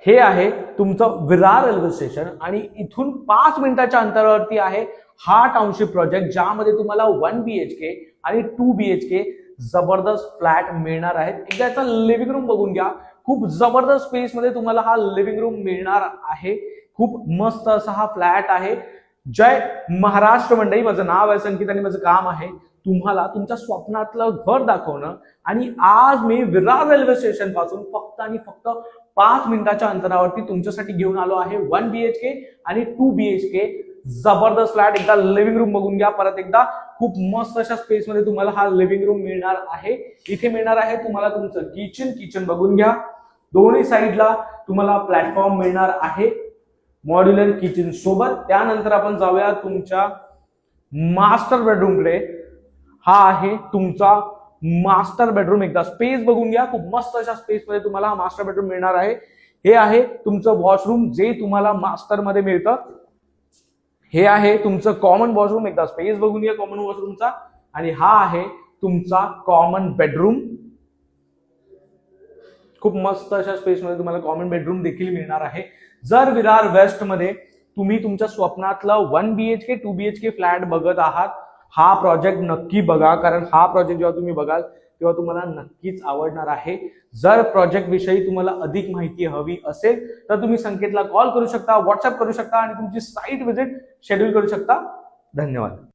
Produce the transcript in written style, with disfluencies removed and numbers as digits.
हे आहे तुमचं विरार रेल्वे स्टेशन आणि इथून 5 मिनिटाच्या अंतरावरती आहे हा टाउनशिप प्रोजेक्ट, ज्यामध्ये तुम्हाला 1 BHK आणि 2 BHK जबरदस्त फ्लॅट मिळणार आहेत. एकदा याचा लिव्हिंग रूम बघून घ्या. खूप जबरदस्त स्पेस मध्ये तुम्हाला हा लिव्हिंग रूम मिळणार आहे. खूप मस्त असा हा फ्लॅट आहे. जय महाराष्ट्र मंडळी, माझं नाव आहे संकेत आणि माझं काम आहे तुम्हाला तुमच्या स्वप्नातलं घर दाखवणं. आणि आज मी विरार रेल्वे स्टेशन पासून फक्त आणि फक्त 5 मिनिटाच्या अंतरावरती तुमच्यासाठी घेऊन आलो आहे 1 BHK आणि 2 BHK जबरदस्त फ्लॅट. एकदा लिव्हिंग रूम बघून घ्या. परत एकदा खूप मस्त अशा स्पेस मध्ये तुम्हाला हा लिव्हिंग रूम मिळणार आहे. इथे मिळणार आहे तुम्हाला तुमचं किचन बघून घ्या. दोन्ही साईडला तुम्हाला प्लॅटफॉर्म मिळणार आहे मॉड्युलर किचन सोबत. त्यानंतर आपण जाऊया तुमच्या मास्टर बेडरूमकडे. हा आहे तुमचा मास्टर बेडरूम. एकदा स्पेस बघून घ्या. खूप मस्त अशा स्पेस मध्ये तुम्हाला हा मास्टर बेडरूम मिळणार आहे. हे आहे तुमचं वॉशरूम जे तुम्हाला मास्टर मध्ये मिळतं. हे आहे तुमचं कॉमन वॉशरूम. एकदा स्पेस बघून घ्या कॉमन वॉशरूमचा. आणि हा आहे तुमचा कॉमन बेडरूम. खूप मस्त अशा स्पेस मध्ये तुम्हाला कॉमन बेडरूम देखील मिळणार आहे. जर विरार वेस्ट मध्ये तुम्ही तुमच्या स्वप्नातलं 1 BHK 2 BHK फ्लॅट बघत आहात, हा प्रोजेक्ट नक्की बघा. कारण हा प्रोजेक्ट जेव्हा तुम्ही बघाल तेव्हा तुम्हाला नक्कीच आवडणार आहे. जर प्रोजेक्ट विषयी तुम्हाला अधिक माहिती हवी असेल तर तुम्ही संकेतला कॉल करू शकता, व्हॉट्सअप करू शकता आणि तुमची साईट व्हिजिट शेड्यूल करू शकता. धन्यवाद.